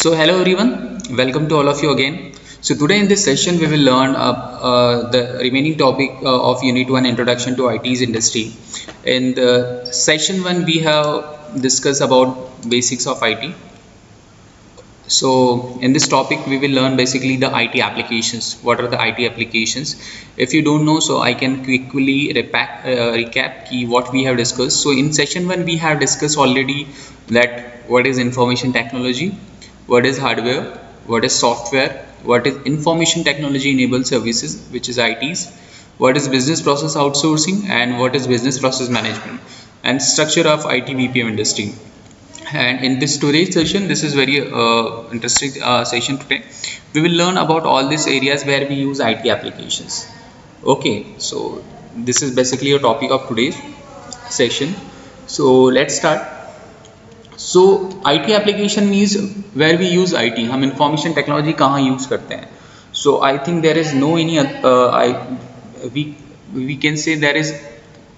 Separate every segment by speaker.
Speaker 1: So hello everyone, welcome to all of you again. So today in this session we will learn the remaining topic of Unit 1 Introduction to IT's Industry. In the session 1 we have discussed about basics of IT. So in this topic we will learn basically the IT applications. What are the IT applications? If you don't know, so I can quickly recap what we have discussed. So in session 1 we have discussed already that what is information technology, what is hardware, what is software, what is information technology enabled services, which is ITs, what is business process outsourcing, and what is business process management, and structure of IT BPM industry. And in this today's session, this is very interesting session today. We will learn about all these areas where we use IT applications. Okay, so this is basically a topic of today's session. So let's start. So IT application means where we use IT. हम information technology कहाँ use करते हैं? So I think there is no any we can say there is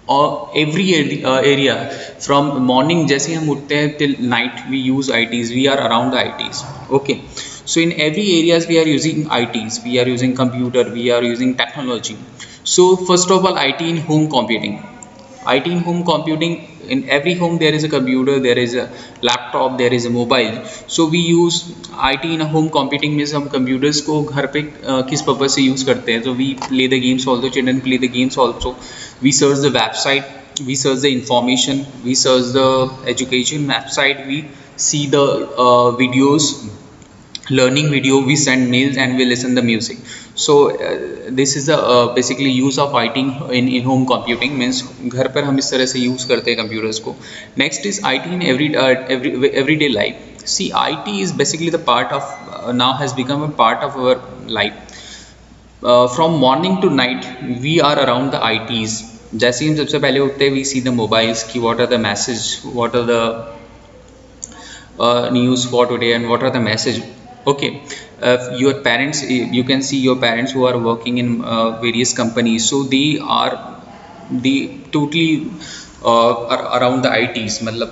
Speaker 1: every area from morning जैसे हम उठते हैं till night we use ITs. We are around the ITs. Okay. So in every areas we are using ITs. We are using computer. We are using technology. So first of all, IT in home computing. IT in home computing, in every home there is a computer, there is a laptop, there is a mobile. So we use IT in a home computing means हम computers को घर पे किस purpose से use करते हैं. So we play the games also, children play the games also. We search the website, we search the information, we search the education website, we see the videos, learning video, we send mails and we listen the music. So this is the basically use of IT in home computing means घर पर हम इस तरह से use करते हैं computers को. Next is IT in everyday life. See, IT is basically the part of now has become a part of our life. From morning to night we are around the ITs. जैसे ही हम सबसे पहले उठते हैं we see the mobiles की what are the message, what are the news for today and what are the message. Okay. Your parents, you can see your parents who are working in various companies, so they totally around the ITs. मतलब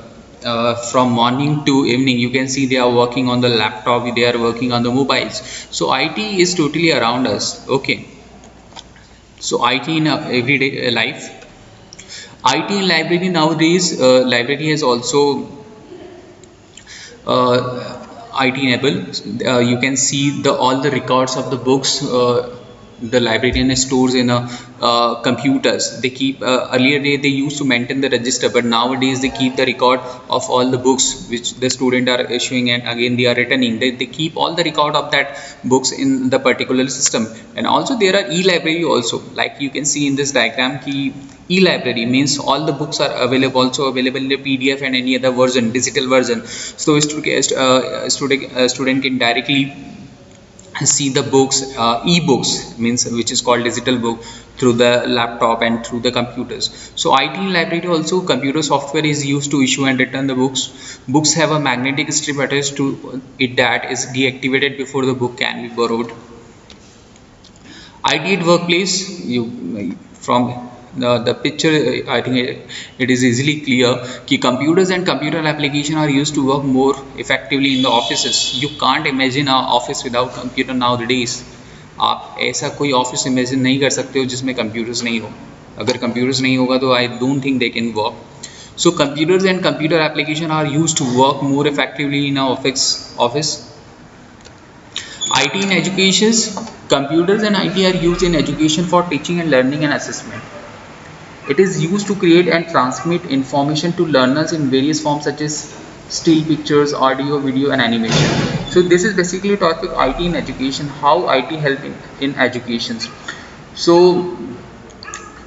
Speaker 1: from morning to evening you can see they are working on the laptop, they are working on the mobiles. So IT is totally around us. Okay. So IT in everyday life. IT in library nowadays, library has also IT enabled. You can see all the records of the books the librarian stores in computers. They keep earlier they used to maintain the register, but nowadays they keep the record of all the books which the student are issuing and again they are returning. They keep all the record of that books in the particular system. And also there are e-library also, like you can see in this diagram key. E-library means all the books are available, also available in the PDF and any other version, digital version. So student can directly see the books, e-books means which is called digital book, through the laptop and through the computers. So IT library also computer software is used to issue and return the books. Books have a magnetic strip attached to it that is deactivated before the book can be borrowed. IT at workplace, you from the picture I think it is easily clear कि computers and computer application are used to work more effectively in the offices. You can't imagine an office without computer nowadays. आप ऐसा कोई office imagine नहीं कर सकते हो जिसमें computers नहीं हो. अगर कंप्यूटर्स नहीं होगा तो I don't think they can work. So computers and computer application are used to work more effectively in an office. IT in education. Computers and IT are used in education for teaching and learning and assessment. It is used to create and transmit information to learners in various forms such as still pictures, audio, video and animation. So this is basically a topic IT in education, how IT help in education. So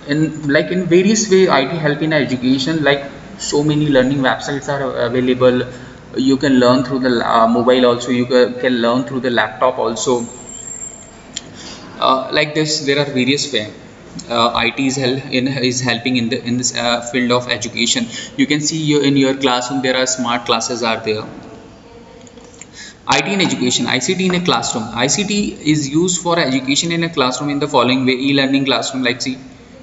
Speaker 1: in various way IT help in education, like so many learning websites are available. You can learn through the mobile also, you can learn through the laptop also. Like this there are various ways IT is helping in this field of education. You can see in your classroom there are smart classes are there. IT in education, ICT in a classroom. ICT is used for education in a classroom in the following way: e-learning classroom, like see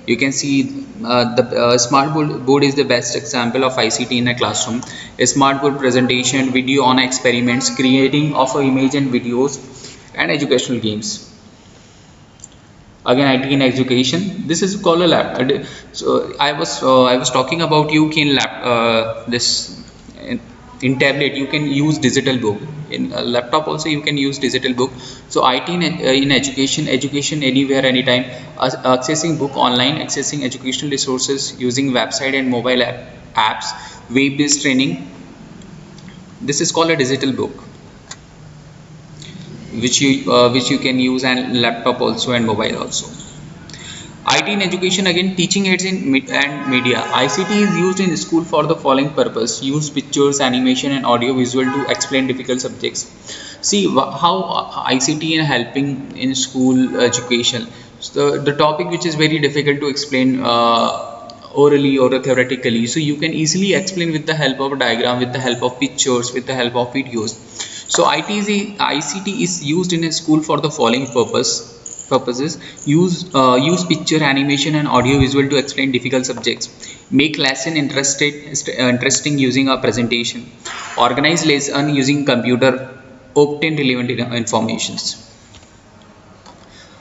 Speaker 1: You can see the smart board is the best example of ICT in a classroom. A smart board presentation, video on experiments, creating of image and videos, and educational games. Again, IT in education, this is called a lab. So I was talking about you can this in tablet you can use digital book, in a laptop also you can use digital book. So IT in education anywhere anytime, accessing book online, accessing educational resources using website and mobile apps, web based training, this is called a digital book, which you can use and laptop also and mobile also. IT in education, again teaching aids in and media. ICT is used in school for the following purpose: use pictures, animation and audio visual to explain difficult subjects. See how ICT is helping in school education. So the topic which is very difficult to explain orally or theoretically, so you can easily explain with the help of a diagram, with the help of pictures, with the help of videos. So ICT is used in a school for the following purposes: use picture, animation and audio visual to explain difficult subjects, make lesson interesting using a presentation, organize lesson using computer, obtain relevant informations.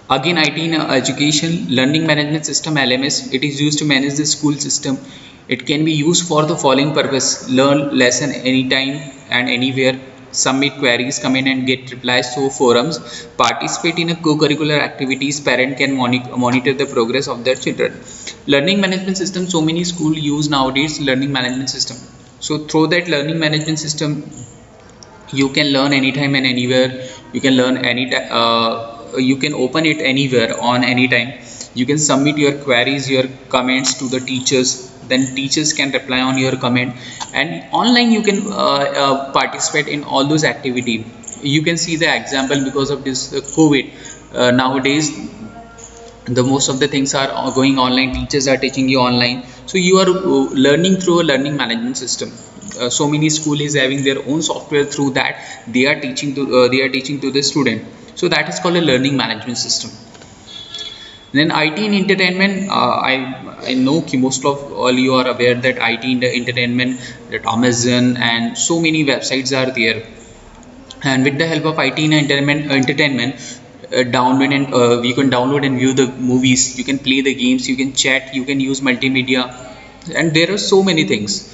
Speaker 1: Again, IT in education, learning management system LMS, it is used to manage the school system. It can be used for the following purpose: learn lesson anytime and anywhere, submit queries, come in and get replies through forums, participate in a co-curricular activities, parent can monitor the progress of their children. Learning management system, so many school use nowadays learning management system. So through that learning management system you can learn anytime and anywhere. You can learn you can open it anywhere on any time. You can submit your queries, your comments to the teachers, then teachers can reply on your comment, and online you can participate in all those activity. You can see the example because of this COVID. Nowadays the most of the things are going online, teachers are teaching you online, so you are learning through a learning management system. So many school is having their own software, through that they are teaching to the student. So that is called a learning management system. Then IT in entertainment, I know most of all you are aware that IT in the entertainment, that Amazon and so many websites are there, and with the help of IT in entertainment, download and you can download and view the movies, you can play the games, you can chat, you can use multimedia, and there are so many things.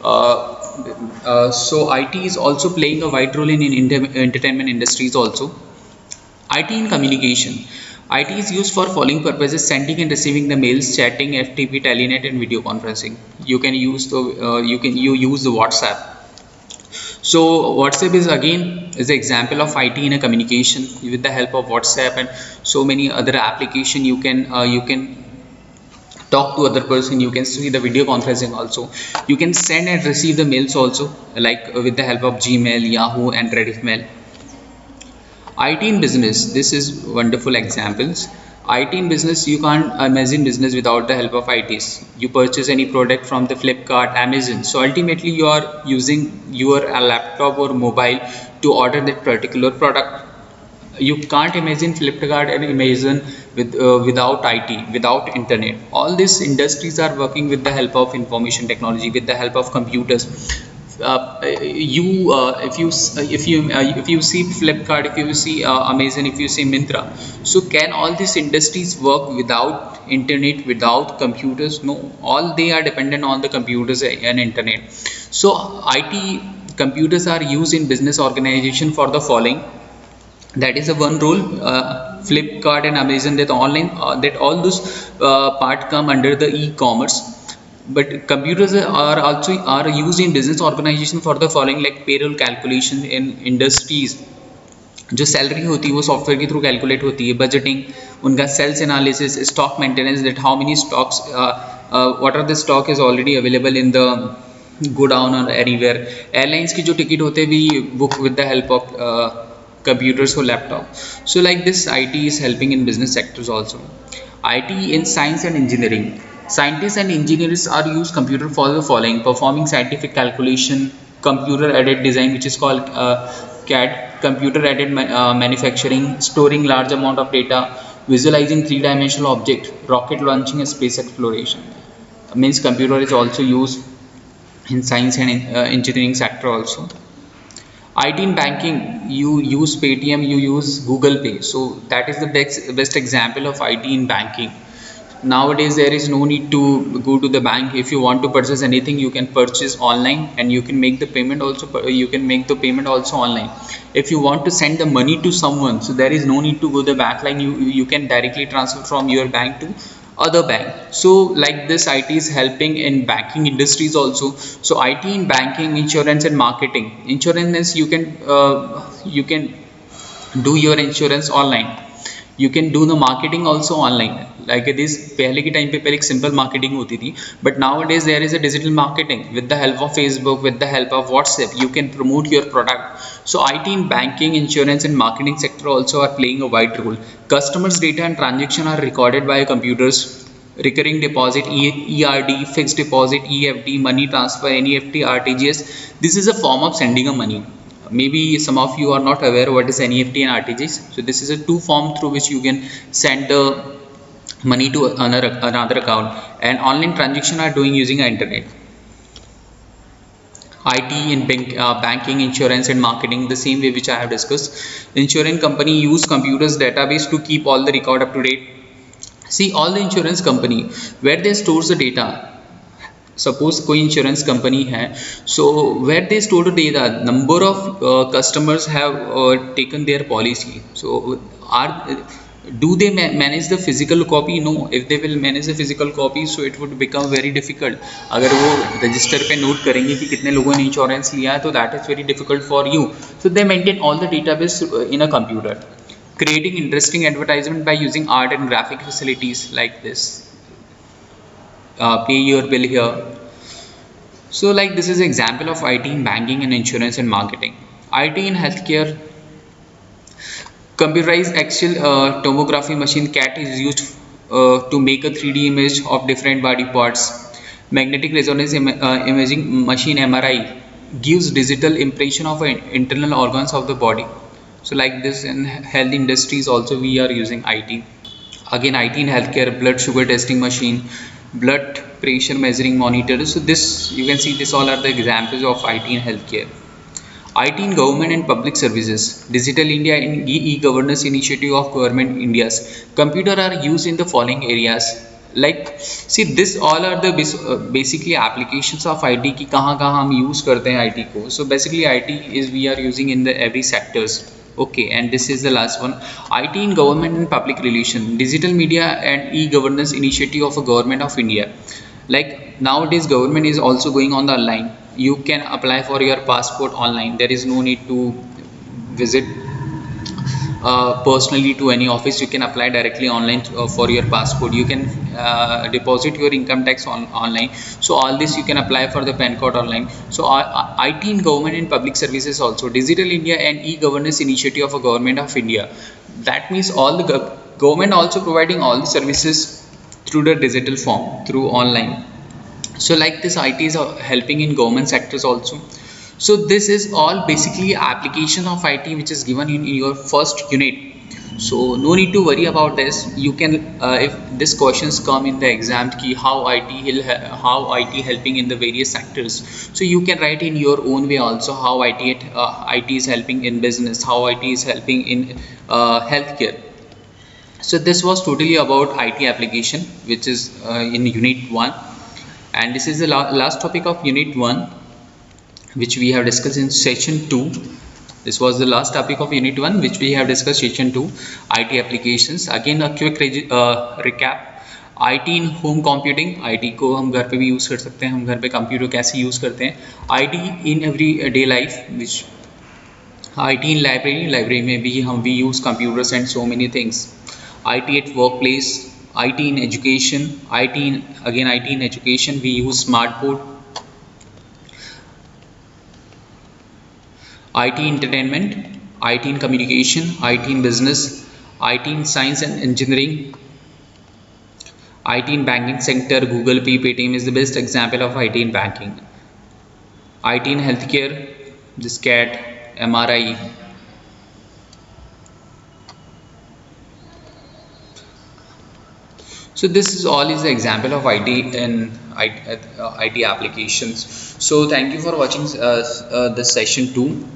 Speaker 1: So IT is also playing a vital role in entertainment industries also. IT in communication, IT is used for following purposes: sending and receiving the mails, chatting, FTP, telenet and video conferencing. You can use the you use the WhatsApp. So WhatsApp is again is an example of IT in a communication. With the help of WhatsApp and so many other application, you can talk to other person, you can see the video conferencing also, you can send and receive the mails also, like with the help of Gmail, Yahoo and Rediff mail. IT in business, this is wonderful examples. IT in business, you can't imagine business without the help of ITs. You purchase any product from the Flipkart, Amazon, so ultimately you are using your laptop or mobile to order that particular product. You can't imagine Flipkart and Amazon without IT, without internet. All these industries are working with the help of information technology, with the help of computers. If you see Flipkart, if you see Amazon, if you see Myntra, so can all these industries work without internet, without computers? No, all they are dependent on the computers and internet. So IT computers are used in business organization for the following. That is a one role. Flipkart and Amazon, that online that all those part come under the e-commerce. But computers are also are used in business organization for the following, like payroll calculation in industries. जो salary होती है वो software के through calculate होती है, budgeting, उनका sales analysis, stock maintenance, that how many stocks what are the stock is already available in the godown और anywhere. Airlines की जो टिकट होते हैं we book with the help of computers or laptop. So like this IT is helping in business sectors also. IT in science and engineering, scientists and engineers are use computer for the following: performing scientific calculation, computer aided design, which is called CAD, computer aided manufacturing, storing large amount of data, visualizing three-dimensional object, rocket launching, and space exploration. Means computer is also used in science and engineering sector also. IT in banking, you use Paytm, you use Google Pay. So that is the best example of IT in banking. Nowadays there is no need to go to the bank. If you want to purchase anything, you can purchase online, and you can make the payment also. You can make the payment also online. If you want to send the money to someone, so there is no need to go the bank line. You can directly transfer from your bank to other bank. So like this, IT is helping in banking industries also. So IT in banking, insurance and marketing. Insurance is you can do your insurance online. You can do the marketing also online. Like this, पहले के time पे पहले एक simple marketing होती थी, but nowadays there is a digital marketing with the help of Facebook, with the help of WhatsApp, you can promote your product. So IT in banking, insurance and marketing sector also are playing a wide role. Customers data and transaction are recorded by computers. Recurring deposit, ERD, fixed deposit, EFT, money transfer, NEFT, RTGS, this is a form of sending a money. Maybe some of you are not aware what is NEFT and RTGS. So this is a two form through which you can send the money to another account, and online transaction are doing using internet. IT in banking, insurance and marketing, the same way which I have discussed. Insurance company use computers database to keep all the record up to date. See, all the insurance company, where they stores the data. Suppose कोई insurance company है, so where they store the data, number of customers have taken their policy. So are do they manage the physical copy? No. If they will manage the physical copy, so it would become very difficult. अगर वो register पे note करेंगे कि कितने लोगों ने insurance लिया है, तो that is very difficult for you. So they maintain all the database in a computer. Creating interesting advertisement by using art and graphic facilities like this. Pay your bill here. So like this is an example of IT in banking and insurance and marketing. IT in healthcare, computerized axial tomography machine CAT is used to make a 3D image of different body parts. Magnetic resonance imaging machine MRI gives digital impression of internal organs of the body. So like this in health industries also we are using IT. Again IT in healthcare, blood sugar testing machine, blood pressure measuring monitor. So this you can see, this all are the examples of IT in healthcare. IT in government and public services, Digital India and e-governance initiative of government India's. Computer are used in the following areas. Like see, this all are the basically applications of IT कि कहाँ कहाँ हम use करते हैं IT को. So basically IT is we are using in the every sectors. Okay, and this is the last one. IT in government and public relation, digital media and e-governance initiative of a government of India. Like nowadays government is also going on the online. You can apply for your passport online. There is no need to visit personally to any office. You can apply directly online for your passport. You can deposit your income tax online. So all this you can apply for the PAN card online. So IT in government and public services also, Digital India and e-governance initiative of a government of India. That means all the government also providing all the services through the digital form, through online. So like this IT is helping in government sectors also. So this is all basically application of IT which is given in your first unit. So no need to worry about this. You can if this questions come in the exam ki how IT helping in the various sectors, so you can write in your own way also how IT is helping in business, how IT is helping in healthcare. So this was totally about IT application which is in unit 1, and this is the last topic of unit 1 which we have discussed in session 2. This was the last topic of unit 1 which we have discussed session 2, IT applications. Again a quick recap. IT in home computing, IT को हम घर पे भी use कर सकते हैं, हम घर पे कंप्यूटर कैसे यूज़ करते हैं. IT in everyday life, which IT in library में भी हम we use computers and so many things. IT at workplace, IT in education, IT in education we use smart board. IT entertainment, IT in communication, IT in business, IT in science and engineering, IT in banking sector, Google Pay, Paytm is the best example of IT in banking. IT in healthcare, this CAT, MRI. So this is all is the example of IT and IT applications. So thank you for watching this session 2.